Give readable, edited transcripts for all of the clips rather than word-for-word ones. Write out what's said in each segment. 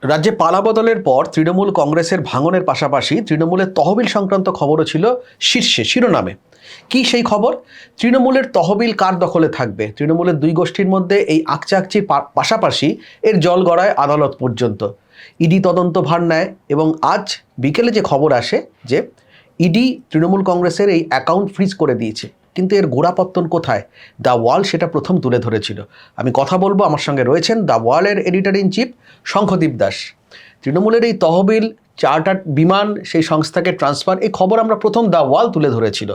রাজ্যে পালাবদলের পর তৃণমূল কংগ্রেসের ভাঙনের পাশাপাশি তৃণমূলের তহবিল সংক্রান্ত খবরও ছিল শীর্ষে শিরোনামে। কি সেই খবর? তৃণমূলের তহবিল কার দখলে থাকবে? তৃণমূলের দুই গোষ্ঠীর মধ্যে এই আকচাকচির পাশাপাশি এর জল গড়ায় আদালত পর্যন্ত। ইডি তদন্ত ভার নেয় এবং আজ বিকেলে যে খবর আসে যে ইডি তৃণমূল কংগ্রেসের এই অ্যাকাউন্ট ফ্রিজ করে দিয়েছে। কিন্তু এর গোড়াপত্তন কোথায়? দ্য ওয়াল সেটা প্রথম তুলে ধরেছিল। আমি কথা বলবো, আমার সঙ্গে রয়েছেন দ্য ওয়ালের editor in chief Shankhadeep Das. তৃণমূলের এই তহবিল, চার্টার্ড বিমান, সেই সংস্থাকে ট্রান্সফার, এই খবর আমরা প্রথম দ্য ওয়াল তুলে ধরেছিল।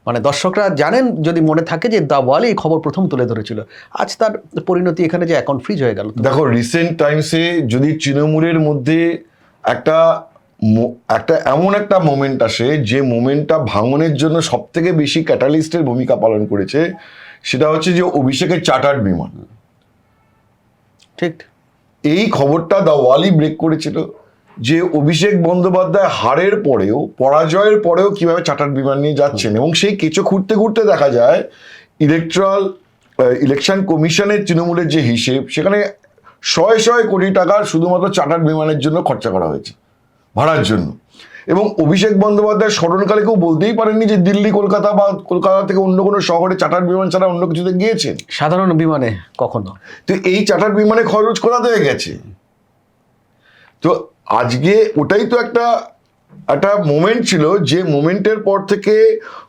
মানে দর্শকরা জানেন যদি মনে থাকে যে দ্য ওয়ালে এই খবর প্রথম তুলে ধরেছিল। আজ তার পরিণতি এখানে যে অ্যাকাউন্ট ফ্রিজ হয়ে গেল। দেখো, রিসেন্ট টাইমসে যদি তৃণমূলের মধ্যে একটা এমন একটা মোমেন্ট আসে যে মোমেন্টটা ভাঙনের জন্য সব থেকে বেশি ক্যাটালিস্টের ভূমিকা পালন করেছে, সেটা হচ্ছে যে অভিষেকের চার্টার্ড বিমান। ঠিক এই খবরটা দ্য ওয়ালই ব্রেক করেছিল যে অভিষেক বন্দ্যোপাধ্যায় হারের পরেও, পরাজয়ের পরেও কিভাবে চার্টার্ড বিমান নিয়ে যাচ্ছেন, এবং সেই কেঁচো খুঁড়তে খুঁড়তে দেখা যায় ইলেকশন কমিশনের তৃণমূলের যে হিসেব, সেখানে শয়ে শয়ে কোটি টাকার শুধুমাত্র চার্টার্ড বিমানের জন্য খরচা করা হয়েছে, ভাড়ার জন্য। এবং অভিষেক বন্দ্যোপাধ্যায় স্মরণকালে কেউ বলতেই পারেননি যে দিল্লি, কলকাতা বা কলকাতা থেকে অন্য কোনো শহরে চার্টার্ড বিমান ছাড়া অন্য কিছুতে গিয়েছেন সাধারণ বিমানে কখনো। তো এই চার্টার্ড বিমানে খরচ কোথা থেকে গেছে? তো আজকে ওটাই তো একটা মোমেন্ট ছিল, যে মোমেন্টের পর থেকে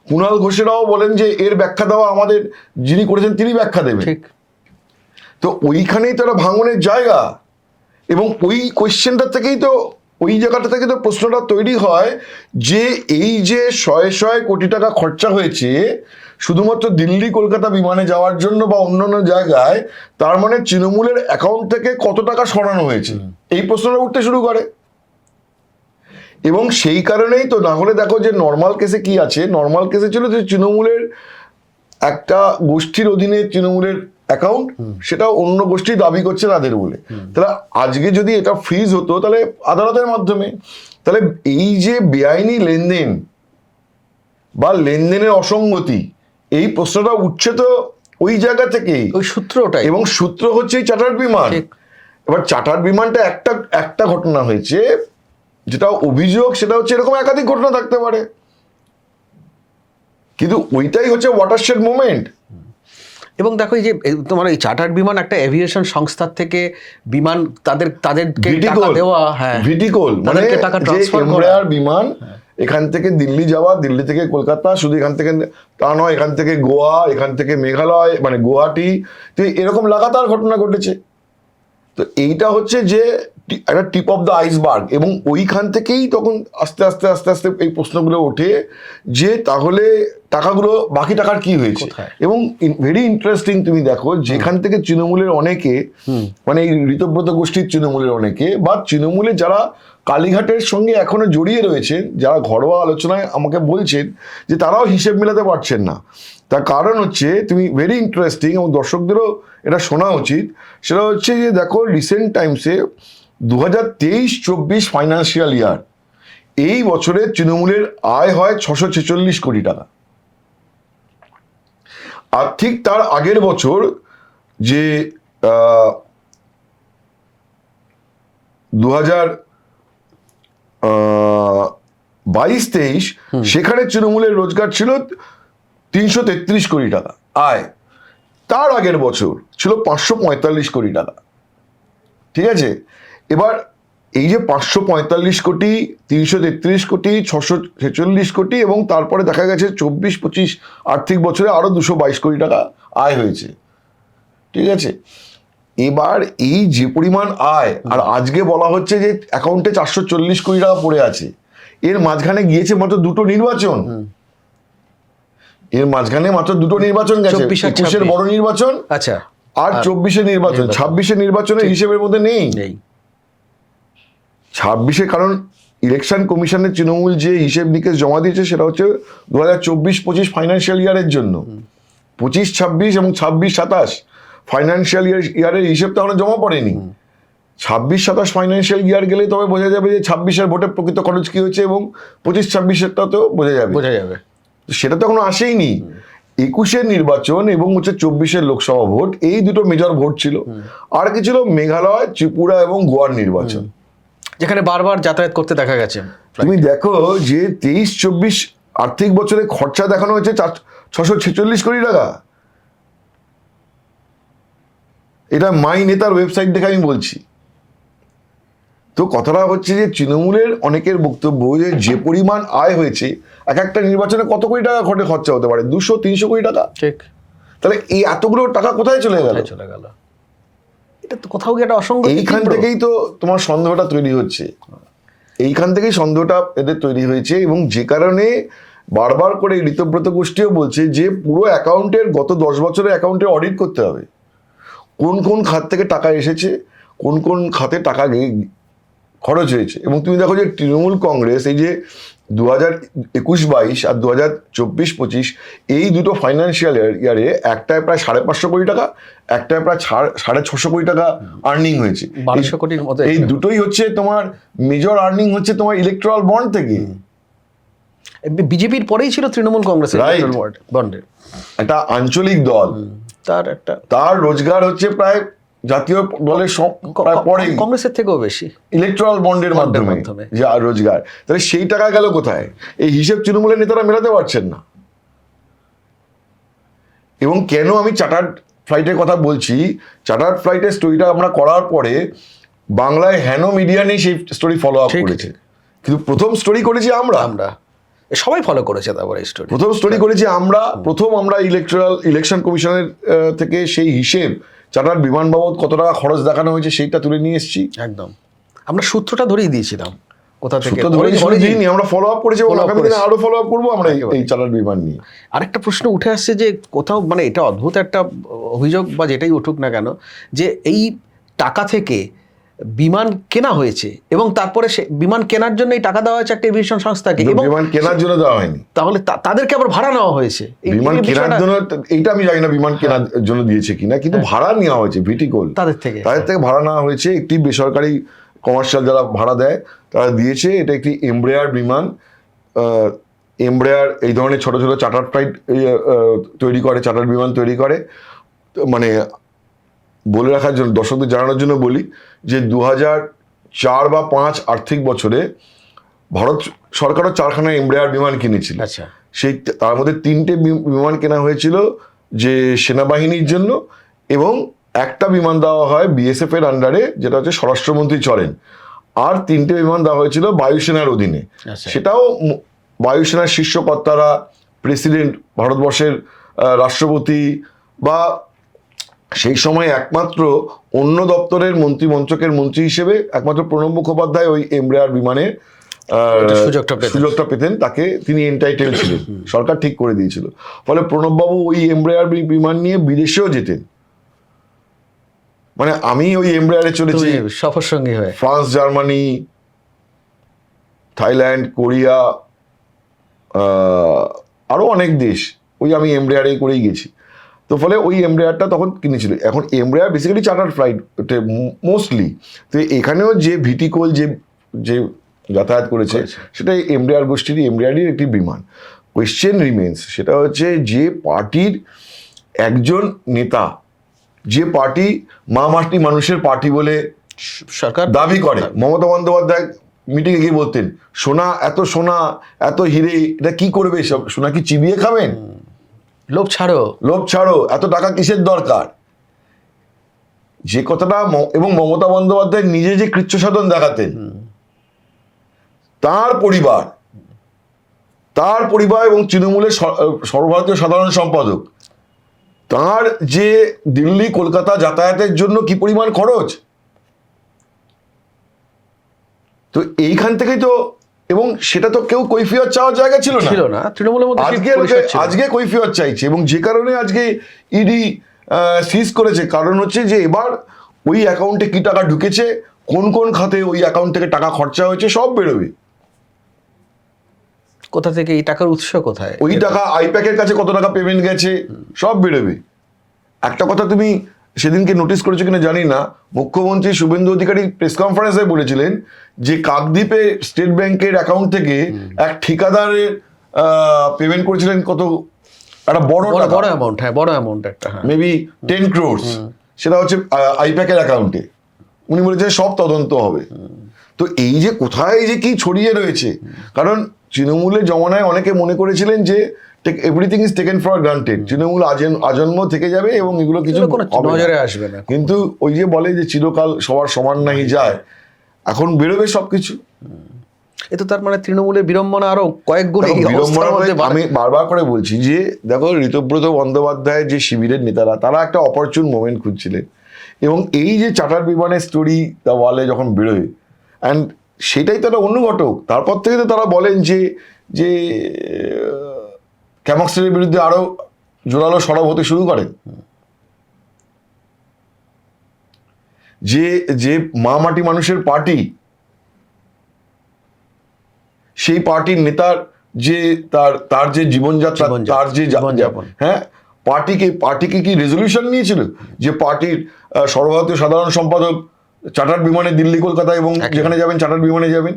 কুণাল ঘোষেরাও বলেন যে এর ব্যাখ্যা দেওয়া আমাদের যিনি করেছেন তিনি ব্যাখ্যা দেবেন। ঠিক। তো ওইখানেই তো একটা ভাঙনের জায়গা, এবং ওই কোয়েশ্চেনটা থেকেই তো, ওই জায়গাটা থেকে তো প্রশ্নটা তৈরি হয় যে এই যে শয়ে শয়ে কোটি টাকা খরচা হয়েছে শুধুমাত্র দিল্লি কলকাতা বিমানে যাওয়ার জন্য বা অন্যান্য জায়গায়, তার মানে তৃণমূলের অ্যাকাউন্ট থেকে কত টাকা সরানো হয়েছে, এই প্রশ্নটা উঠতে শুরু করে। এবং সেই কারণেই তো, না হলে দেখো যে নর্মাল কেসে কি আছে, নর্মাল কেসে ছিল যে তৃণমূলের একটা গোষ্ঠীর অধীনে তৃণমূলের অ্যাকাউন্ট, সেটা অন্য গোষ্ঠী দাবি করছে তাদের বলে। তাহলে আজকে যদি এটা ফ্রিজ হতো তাহলে আদালতের মাধ্যমে, তাহলে এই যে বেআইনি লেনদেন বা লেনদেনের অসঙ্গতি, এই প্রশ্নটা উঠছে তো ওই জায়গা থেকেই, ওই সূত্রটাই। এবং সূত্র হচ্ছে এই চার্টার্ড বিমান। এবার চার্টার্ড বিমানটা একটা ঘটনা হয়েছে, যেটা অভিযোগ সেটা হচ্ছে এরকম একাধিক ঘটনা থাকতে পারে, কিন্তু ওইটাই হচ্ছে ওয়াটারশেড মোমেন্ট। এবং দেখো, এই যে তোমার এই চার্টার্ড বিমান একটা এভিয়েশন সংস্থার থেকে বিমান তাদেরকে টাকা দেওয়া, হ্যাঁ, ভিটিকল মানে টাকা যে ট্রান্সফার করা এমব্রায়ার বিমান, এখান থেকে দিল্লি যাওয়া, দিল্লি থেকে কলকাতা, শুধু এখান থেকে তা নয়, এখান থেকে গোয়া, এখান থেকে মেঘালয় মানে গুয়াহাটি, তো এরকম লাগাতার ঘটনা ঘটেছে। তো এইটা হচ্ছে যে একটা টিপ অফ দ্য আইসবার্গ, এবং ওইখান থেকেই তখন আস্তে আস্তে আস্তে আস্তে এই প্রশ্নগুলো ওঠে যে তাহলে টাকাগুলো, বাকি টাকার কি হয়েছে। এবং ভেরি ইন্টারেস্টিং, তুমি দেখো যেখান থেকে তৃণমূলের অনেকে, মানে এই ঋতব্রত গোষ্ঠীর তৃণমূলের অনেকে বা তৃণমূলে যারা কালীঘাটের সঙ্গে এখনো জড়িয়ে রয়েছেন, যারা ঘরোয়া আলোচনায় আমাকে বলছেন যে তারাও হিসেব মেলাতে পারছেন না। তার কারণ হচ্ছে, তুমি ভেরি ইন্টারেস্টিং, এবং দর্শকদেরও এটা শোনা উচিত, সেটা হচ্ছে যে দেখো রিসেন্ট টাইমসে 2023-24 ফাইন্যান্সিয়াল ইয়ার, এই বছরে তৃণমূলের আয় হয় 646 কোটি টাকা। আর ঠিক তার আগের বছর যে 2022-23, সেখানে তৃণমূলের রোজগার ছিল 333 কোটি টাকা আয়। তার আগের বছর ছিল 545 কোটি টাকা। ঠিক আছে, এবার এই যে 545 কোটি, 333 কোটি, 646 কোটি, এবং তারপরে দেখা গেছে 24-25 আর্থিক বছরে আরো 222 কোটি টাকা আয় হয়েছে। ঠিক আছে, এবার এই যে পরিমাণ আয়, আর আজকে বলা হচ্ছে যে অ্যাকাউন্টে 440 কোটি টাকা পড়ে আছে, এর মাঝখানে গিয়েছে মাত্র দুটো নির্বাচন, এর মাঝখানে মাত্র দুটো নির্বাচন গেছে, 21-এর বড় নির্বাচন, আচ্ছা, আর 24-এর নির্বাচন। 26-এর নির্বাচনের হিসেবের মধ্যে নেই 26-এ, কারণ ইলেকশন কমিশনের তৃণমূল যে হিসেব নিকেশ জমা দিয়েছে সেটা হচ্ছে 2024-25 ফাইন্যান্সিয়াল ইয়ারের জন্য। 25-26 এবং 26-27 ফাইন্যান্সিয়াল ইয়ারের হিসেব তো এখনো জমা পড়েনি। 26-27 ফাইন্যান্সিয়াল ইয়ার গেলে তবে বোঝা যাবে যে 26-এর ভোটের প্রকৃত খরচ কি হয়েছে, এবং 25-26-এরটা তো বোঝা যাবে। সেটা তো এখনো আসেইনি। 21-এর নির্বাচন এবং হচ্ছে 24-এর লোকসভা ভোট, এই দুটো মেজর ভোট ছিল। আর কি ছিল? মেঘালয়, ত্রিপুরা এবং গোয়ার নির্বাচন, যেখানে বারবার যাতায়াত করতে দেখা গেছে। তুমি দেখো যে 23-24 আর্থিক বছরে খরচা দেখানো হয়েছে 646 কোটি টাকা। এটা মাই নেতার ওয়েবসাইট দেখে আমি বলছি। তো কথাটা হচ্ছে যে তৃণমূলের অনেকের বক্তব্য যে পরিমাণ আয় হয়েছে, এক একটা নির্বাচনে কত কোটি টাকা খরচা হতে পারে, 200-300 কোটি টাকা। ঠিক। তাহলে এই এতগুলো টাকা কোথায় চলে গেল? এটা তো কোথাও গিয়ে একটা অসঙ্গতি। এইখান থেকেই তো তোমার সন্দেহটা তৈরি হচ্ছে, এইখান থেকেই সন্দেহটা এদের তৈরি হয়েছে। এবং যে কারণে বারবার করে ঋতব্রত গোষ্ঠীও বলছে যে পুরো অ্যাকাউন্টের, গত 10 বছরের অ্যাকাউন্টের অডিট করতে হবে, কোন কোন খাত থেকে টাকা এসেছে, কোন কোন খাতে টাকা খরচ হয়েছে। এবং তুমি দেখো যে তৃণমূল কংগ্রেস এই যে 2021-22 আর 2024-25 এই দুটো ফাইন্যান্সিয়াল ইয়ারে একটায় প্রায় 550 কোটি টাকা, একটায় প্রায় 650 কোটি টাকা আর্নিং হয়েছে। 1200 কোটির মতো। এই দুটোই হচ্ছে তোমার মেজর আর্নিং হচ্ছে তোমার ইলেকট্রাল বন্ড থেকে। বিজেপির পরেই ছিল তৃণমূল কংগ্রেসের বন্ডে। একটা আঞ্চলিক দল, তার রোজগার হচ্ছে প্রায় জাতীয় দলের প্রায় পরেই, কংগ্রেসের থেকেও বেশি ইলেকট্রাল বন্ডের মাধ্যমে যা রোজগার। তাহলে সেই টাকা গেল কোথায়? এই হিসেব তৃণমূলের নেতারা মেলাতে পারছেন না। এবং কেন আমি চার্টার্ড ফ্লাইটের কথা বলছি, চার্টার্ড ফ্লাইটের স্টোরিটা আমরা করার পরে বাংলায় হেনো মিডিয়া নেই সেই স্টোরি ফলো আপ করেছে, কিন্তু প্রথম স্টোরি করেছি আমরা সবাই ফলো করেছে। তারপরে স্টোরি প্রথম স্টোরি করেছি আমরা, আমরা ইলেকশন কমিশনের থেকে সেই হিসেব, চার্টার্ড বিমান বাবদ কত টাকা খরচ দেখানো হয়েছে সেইটা তুলে নিয়ে এসেছি। একদম আমরা সূত্রটা ধরেই দিয়েছিলাম, কোথা থেকে আমরা ফলো আপ করেছি, আরো ফলো আপ করবো আমরা এই চার্টার্ড বিমান নিয়ে। আরেকটা প্রশ্ন উঠে আসছে যে কোথাও, মানে এটা অদ্ভুত একটা অভিযোগ বা যেটাই উঠুক না কেন, যে এই টাকা থেকে বিমান কেনা হয়েছে এবং তারপরে সে বিমান কেনার জন্য এই টাকা দেওয়া হয়েছে একটা এভিয়েশন সংস্থাকে, এবং বিমান কেনার জন্য দেওয়া হয়নি। তাহলে তাদেরকে আবার ভাড়া নেওয়া হয়েছে বিমান কেনার জন্য। এইটা আমি জানি না বিমান কেনার জন্য দিয়েছে কিনা, কিন্তু ভাড়া নেওয়া হয়েছে ভিটিকল, তাদের থেকে ভাড়া নেওয়া হয়েছে। একটি বেসরকারি কমার্শিয়াল যারা ভাড়া দেয় তারা দিয়েছে। এটা একটি এমব্রেয়ার বিমান। এমব্রেয়ার এই ধরনের ছোট ছোট চার্টার্ড ফ্লাইট তৈরি করে, চার্টার্ড বিমান তৈরি করে। মানে বলে রাখার জন্য, দর্শকদের জানানোর জন্য বলি যে 2004 বা 2005 আর্থিক বছরে ভারত সরকারও 4খানা এমব্রেয়ার বিমান কিনেছিল। সেই তার মধ্যে 3টে বিমান কেনা হয়েছিল যে সেনাবাহিনীর জন্য, এবং একটা বিমান দেওয়া হয় বিএসএফ এর আন্ডারে, যেটা হচ্ছে স্বরাষ্ট্রমন্ত্রী চলেন। আর 3টে বিমান দেওয়া হয়েছিল বায়ুসেনার অধীনে। সেটাও বায়ুসেনার শীর্ষ কর্তারা, প্রেসিডেন্ট, ভারতবর্ষের রাষ্ট্রপতি, বা সেই সময় একমাত্র অন্য দপ্তরের মন্ত্রকের মন্ত্রী হিসেবে একমাত্র প্রণব মুখোপাধ্যায় ওই এমব্রেয়ার বিমানের সুযোগটা পেতেন, তাকে তিনি এন্টাইটেল ছিলেন, সরকার ঠিক করে দিয়েছিল। ফলে প্রণববাবু ওই এমব্রেয়ার বিমান নিয়ে বিদেশেও যেতেন। মানে আমি ওই এমব্রেয়ারে চলেছি সফর সঙ্গী হয়ে ফ্রান্স, জার্মানি, থাইল্যান্ড, কোরিয়া, আরো অনেক দেশ, ওই আমি এমব্রেয়ারে করেই গেছি। তো ফলে ওই এমব্রেয়ারটা তখন কিনেছিল। এখন Embraer basically chartered flight mostly. তো এখানেও যে ভিটিকল যে যাতায়াত করেছে সেটা এমব্রেয়ারই একটি বিমান। কোয়েশ্চেন রিমেন্স, সেটা হচ্ছে যে পার্টির একজন নেতা, যে পার্টি মাটি মানুষের পার্টি বলে সরকার দাবি করে, মমতা বন্দ্যোপাধ্যায় মিটিংয়ে গিয়ে বলতেন সোনা এত হিরে, এটা কি করবে? সব সোনা কি চিবিয়ে খাবেন? লোভ ছাড়ো, এত টাকা কিসের দরকার? যে কথাটা, এবং মমতা বন্দ্যোপাধ্যায় নিজে যে কৃচ্ছ সাধন দেখাতেন, তার পরিবার এবং তৃণমূলের সর্বভারতীয় সাধারণ সম্পাদক, তার যে দিল্লি কলকাতা যাতায়াতের জন্য কি পরিমাণ খরচ, তো এইখান থেকেই তো, এবং সেটা তো কেউ কৈফিয়ত চাওয়ার জায়গা ছিল না তৃণমূলের মধ্যে। আজকে কৈফিয়ত চাইছে, এবং যে কারণে আজকে ইডি সিজ করেছে, কারণ হচ্ছে যে এবার ওই অ্যাকাউন্টে কি টাকা ঢুকেছে, কোন কোন খাতে ওই অ্যাকাউন্ট থেকে টাকা খরচা হয়েছে, সব বেরোবে। কোথা থেকে এই টাকার উৎস, কোথায় ওই টাকা আইপ্যাকের কাছে কত টাকা পেমেন্ট গেছে, সব বেরোবে। একটা কথা তুমি সেদিনকে নোটিস করেছো কিনা জানি না, মুখ্যমন্ত্রী শুভেন্দু অধিকারী প্রেস কনফারেন্সে বলেছিলেন যে কাকদ্বীপে স্টেট ব্যাংকের অ্যাকাউন্ট থেকে এক ঠিকাদারের পেমেন্ট করেছিলেন কত একটা বড় টাকা, বড় অ্যামাউন্ট, হ্যাঁ বড় অ্যামাউন্ট একটা, হ্যাঁ মেবি 10 crores, সেটা হচ্ছে আইপ্যাকের অ্যাকাউন্টে। উনি বলেছেন সব তদন্ত হবে। তো এই যে কোথায় যে কি ছড়িয়ে রয়েছে, কারণ তৃণমূলের জমানায় অনেকে মনে করেছিলেন যে everything is taken for granted, Trinamool আজন্ম থেকে যাবে এবং এগুলো কিছু কোনো হবে না। নজরে আসবে না। কিন্তু ওই যে বলে যে চিরকাল সবার সমান নাহি যায়, এখন বেরোবে সবকিছু। এ তো তার মানে তৃণমূলের বিড়ম্বনা আরো কয়েক গুণ এই অবস্থার বিড়ম্বনার মধ্যে মধ্যে আমি বারবার করে বলছি যে দেখো, ঋতব্রত বন্দ্যোপাধ্যায় যে শিবিরের নেতারা, তারা একটা অপরচুন মোমেন্ট খুঁজছিলেন, এবং এই যে চার্টার বিমানের স্টোরি দ্য ওয়ালে যখন বেরোয়, অ্যান্ড সেটাই তো একটা অনুঘটক। তারপর থেকে তো তারা বলেন যে যে ক্যামক্সের বিরুদ্ধে আরো জোরালো সরব হতে শুরু করেন। যে যে মা মাটি মানুষের পার্টি, সেই পার্টির নেতার যে তার যে জীবনযাত্রা, তার যে জীবনযাপন, হ্যাঁ, পার্টিকে কি রেজলিউশন নিয়েছিল যে পার্টির সর্বভারতীয় সাধারণ সম্পাদক চার্টার্ড বিমানে দিল্লি কলকাতা, এবং যেখানে যাবেন চার্টার্ড বিমানে যাবেন।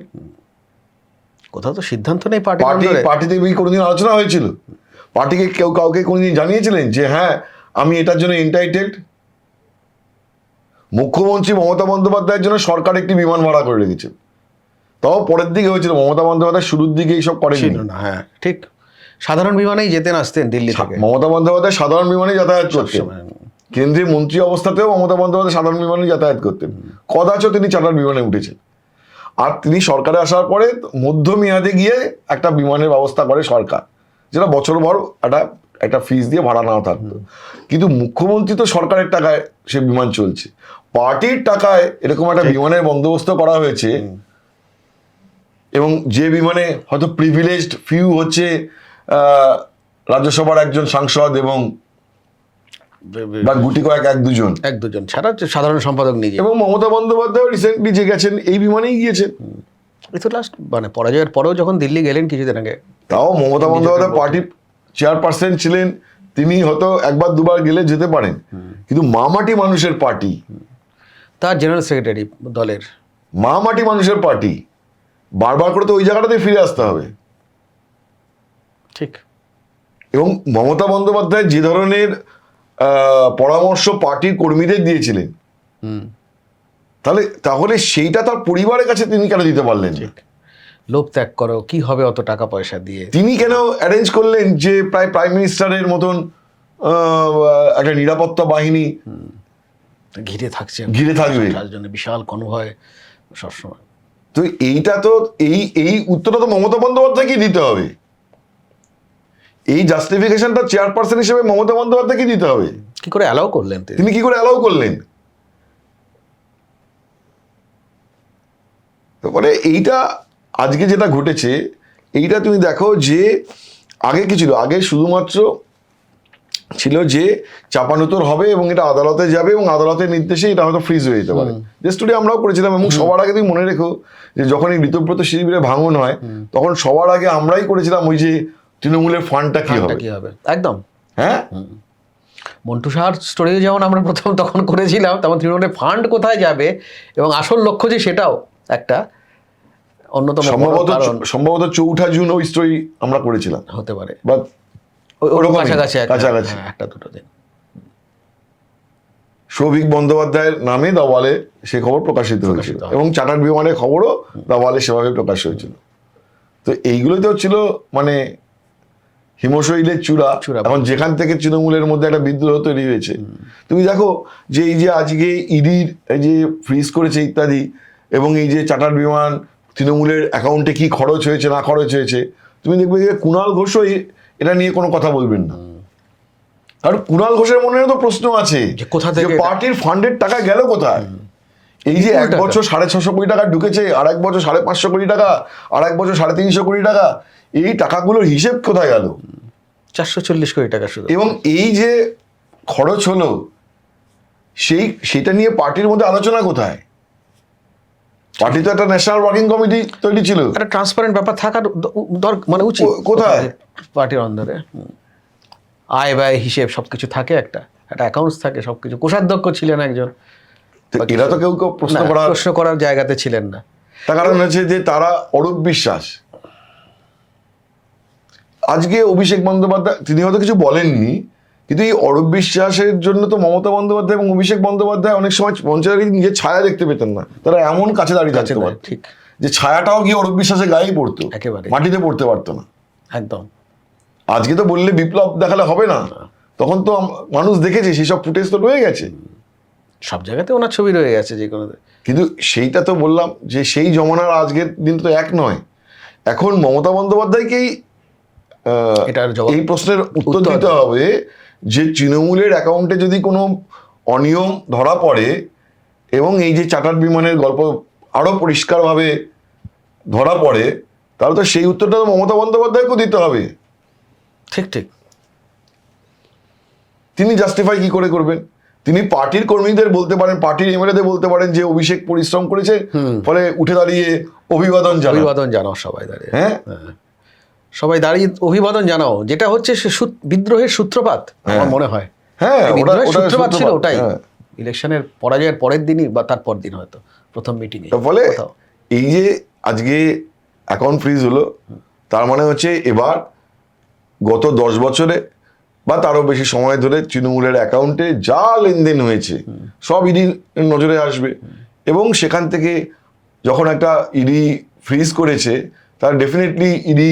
কোথাও তো সিদ্ধান্ত নেই পার্টিতে কোনোদিন আলোচনা হয়েছিল? পার্টিকে কেউ কাউকে কোনোদিন জানিয়েছিলেন যে হ্যাঁ আমি এটার জন্য এন্টাইটেড? মুখ্যমন্ত্রী মমতা বন্দ্যোপাধ্যায়ের জন্য সরকার একটি বিমান ভাড়া করে রেখেছে, তাও পরের দিকে হয়েছিল। মমতা বন্দ্যোপাধ্যায় শুরুর দিকে এইসব করেনি না, হ্যাঁ ঠিক, সাধারণ বিমানেই যেতেন আসতেন দিল্লি থেকে। মমতা বন্দ্যোপাধ্যায় সাধারণ বিমানে যাতায়াত করতেন, কেন্দ্রীয় মন্ত্রী অবস্থাতেও মমতা বন্দ্যোপাধ্যায় সাধারণ বিমানে যাতায়াত করতেন, কদাচ তিনি চার্টার বিমানে উঠেছেন। আর তিনি সরকারে আসার পরে মধ্যমেয়াদে গিয়ে একটা বিমানের ব্যবস্থা করে সরকার, যেটা বছরভর একটা ফিস দিয়ে ভাড়া নেওয়া থাকতো। কিন্তু মুখ্যমন্ত্রী তো সরকারের টাকায় সে বিমান চলছে, পার্টির টাকায় এরকম একটা বিমানের বন্দোবস্ত করা হয়েছে, এবং যে বিমানে হয়তো প্রিভিলেজড ফিউ হচ্ছে রাজ্যসভার একজন সাংসদ এবং গুটি কয়েক এক দুজন ছাড়া সাধারণ সম্পাদক নিজে। এবং মমতা বন্দ্যোপাধ্যায় রিসেন্টলি যে গেছেন এই বিমানেই গিয়েছেন। এই তো লাস্ট মানে পরাজয়ের পরেও যখন দিল্লি গেলেন কিছুদিন আগে, তাও মমতা বন্দ্যোপাধ্যায় পার্টি চেয়ারপারসন ছিলেন, তিনি হয়তো একবার দুবার গেলে যেতে পারেন, কিন্তু মা মাটি মানুষের পার্টি, তার জেনারেল সেক্রেটারি দলের, মা মাটি মানুষের পার্টি, বারবার করে তো ওই জায়গাটাতে ফিরে আসতে হবে। ঠিক। এবং মমতা বন্দ্যোপাধ্যায় যে ধরনের পরামর্শ পার্টির কর্মীদের দিয়েছিলেন, তাহলে সেইটা তার পরিবারের কাছে তিনি কেন দিতে পারলেন? লোভ ত্যাগ করো, কি হবে অত টাকা পয়সা দিয়ে? তিনি কেন অ্যারেঞ্জ করলেন যে প্রায় প্রাইম মিনিস্টারের মতন একটা নিরাপত্তা বাহিনী ঘিরে থাকবে, তার জন্য বিশাল কনভয় সবসময়? তো এইটা তো এই উত্তরটা তো মমতা বন্দ্যোপাধ্যায়কে দিতে হবে। এই জাস্টিফিকেশনটা চেয়ারপারসন হিসেবে মমতা বন্দ্যোপাধ্যায়কে দিতে হবে। কি করে অ্যালাউ করলেন তিনি? কি করে অ্যালাউ করলেন? তারপরে এইটা আজকে যেটা ঘটেছে, এইটা তুমি দেখো যে আগে কি ছিল? আগে শুধুমাত্র ছিল যে চাপানুতর হবে এবং এটা আদালতে যাবে, এবং আদালতের নির্দেশে এটা হয়তো ফ্রিজ হয়ে যেতে পারে। যে স্টুডিও আমরাও করেছিলাম, এবং সবার আগে তুমি মনে রেখো যে যখন এই ঋতব্রত শিবিরে ভাঙন হয়, তখন সবার আগে আমরাই করেছিলাম ওই যে তৃণমূলের ফান্ডটা কি হবে। একদম, হ্যাঁ, মন্টু সাহার স্টোরি যেমন আমরা প্রথম তখন করেছিলাম, তেমন তৃণমূলের ফান্ড কোথায় যাবে এবং আসল লক্ষ্য যে সেটাও একটা অন্যতম সম্ভবত 4 জুন ওই স্টোরি আমরা করেছিলাম, হতে পারে, বা কাছাকাছি একটা দুটো দিন। সৌভিক বন্দ্যোপাধ্যায়ের নামে দাওয়ালে সে খবর প্রকাশিত হয়েছিল, এবং চার্টার্ড বিমানের খবরও দাওয়ালে সেভাবে প্রকাশ হয়েছিল। তো এইগুলোই তো ছিল মানে হিমশৈলের চূড়া। এখন যেখান থেকে তৃণমূলের মধ্যে একটা বিদ্রোহ তৈরি হয়েছে, তুমি দেখো যে এই যে আজকে ইডির এই যে ফ্রিজ করেছে ইত্যাদি, এবং এই যে চার্টার্ড বিমান তৃণমূলের অ্যাকাউন্টে কি খরচ হয়েছে না খরচ হয়েছে, তুমি দেখবে যে কুণাল ঘোষও এটা নিয়ে কোনো কথা বলবেন না। কারণ কুণাল ঘোষের মনে তো প্রশ্ন আছে যে পার্টির ফান্ডের টাকা গেল কোথায়? এই যে এক বছর 650 কোটি টাকা ঢুকেছে, আর এক বছর 550 কোটি টাকা, আর এক বছর 350 কোটি টাকা, এই টাকাগুলোর হিসেব কোথায় গেল? 440 কোটি টাকা শুধু। এবং এই যে খরচ হলো সেটা নিয়ে পার্টির মধ্যে আলোচনা কোথায়? পার্টি তো একটা ন্যাশনাল ওয়ার্কিং কমিটি তৈরি ছিল, একটা ট্রান্সপারেন্ট ব্যাপার থাকার মানে উচিত। কোথায় পার্টির অন্দরে আয় ব্যয় হিসেব সবকিছু থাকে, একটা অ্যাকাউন্টস থাকে, সবকিছু। কোষাধ্যক্ষ ছিলেন একজন, এরা তো কেউ প্রশ্ন করার জায়গাতে ছিলেন না। তার কারণ হচ্ছে যে তারা অরূপ বিশ্বাস আজকে অভিষেক বন্দ্যোপাধ্যায় তিনি হয়তো কিছু বলেননি, কিন্তু এই অরূপ বিশ্বাসের জন্য তো মমতা বন্দ্যোপাধ্যায় এবং অভিষেক বন্দ্যোপাধ্যায় অনেক সময় মঞ্চে দাঁড়িয়ে নিজের ছায়া দেখতে পেতেন না, তারা এমন কাছে দাঁড়িয়ে থাকতে পারত ঠিক, যে ছায়াটাও গিয়ে অরূপ বিশ্বাসের গায়েই পড়তো, একেবারে মাটিতে পড়তে পারতো না। একদম। আজকে তো বললে বিপ্লব দেখালে হবে না, তখন তো মানুষ দেখেছে, সেই সব ফুটেজ তো রয়ে গেছে, সব জায়গাতে ওনার ছবি রয়ে গেছে যে কোনো। কিন্তু সেইটা তো বললাম যে সেই জমানার আজকের দিন তো এক নয়। এখন মমতা বন্দ্যোপাধ্যায়কেই এটার জবাব এই প্রশ্নের উত্তর দিতে হবে যে তৃণমূলের অ্যাকাউন্টে যদি কোনো অনিয়ম ধরা পড়ে এবং এই যে চার্টার্ড বিমানের গল্প আরো পরিষ্কারভাবে ধরা পড়ে, তাহলে তো সেই উত্তরটা তো মমতা বন্দ্যোপাধ্যায়কেও দিতে হবে। ঠিক ঠিক। তিনি জাস্টিফাই কি করে করবেন? তিনি পার্টির কর্মীদের বলতে পারেন, পার্টির এমএলএদের বলতে পারেন যে অভিষেক পরিশ্রম করেছে, ফলে উঠে দাঁড়িয়ে অভিবাদন জানাও সবাই দাঁড়িয়ে, হ্যাঁ সবাই দাঁড়িয়ে অভিবাদন জানাও, যেটা হচ্ছে সে বিদ্রোহের সূত্রপাত আমার মনে হয়। হ্যাঁ, বিদ্রোহের সূত্রপাত ছিল ওটাই, ইলেকশনের পরাজয়ের পরের দিনই বা তার পর দিন হয়তো প্রথম মিটিং এ। ফলে এই যে আজকে অ্যাকাউন্ট ফ্রিজ হলো, তার মানে হচ্ছে এবার গত 10 বছরে বা তারও বেশি সময় ধরে তৃণমূলের অ্যাকাউন্টে যা লেনদেন হয়েছে সব ইডি নজরে আসবে, এবং সেখান থেকে যখন একটা ইডি ফ্রিজ করেছে, তার ডেফিনেটলি ইডি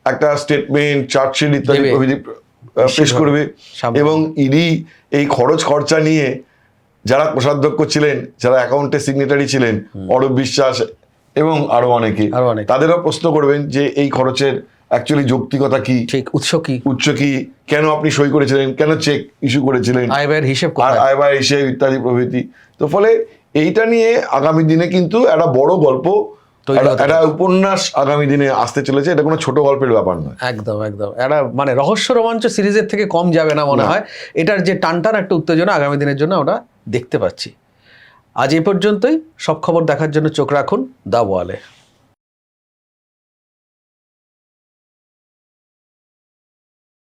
একটা স্টেটমেন্ট, চার্জশিট ইত্যাদি প্রভৃতি পেশ করবে, এবং ইডি এই খরচ খরচা নিয়ে যারা কোষাধ্যক্ষ ছিলেন, যারা অ্যাকাউন্টে সিগনেটারি ছিলেন, অরূপ বিশ্বাস এবং আরো অনেকে, তাদেরও প্রশ্ন করবেন যে এই খরচের অ্যাকচুয়ালি যৌক্তিকতা কি, উৎস কি, কেন আপনি সই করেছিলেন, কেন চেক ইস্যু করেছিলেন, আয় ব্যয়ের হিসেব ইত্যাদি প্রভৃতি। তো ফলে এইটা নিয়ে আগামী দিনে কিন্তু একটা বড় গল্প, একটা উপন্যাস আগামী দিনে আসতে চলেছে। এটা কোনো ছোট গল্পের ব্যাপার নয়, একদম একদম। একটা মানে রহস্য রোমাঞ্চ সিরিজের থেকে কম যাবে না মনে হয়। এটার যে টানটান একটা উত্তেজনা আগামী দিনের জন্য আমরা দেখতে পাচ্ছি। আজ এই পর্যন্তই। সব খবর দেখার জন্য চোখ রাখুন দ্য ওয়ালে।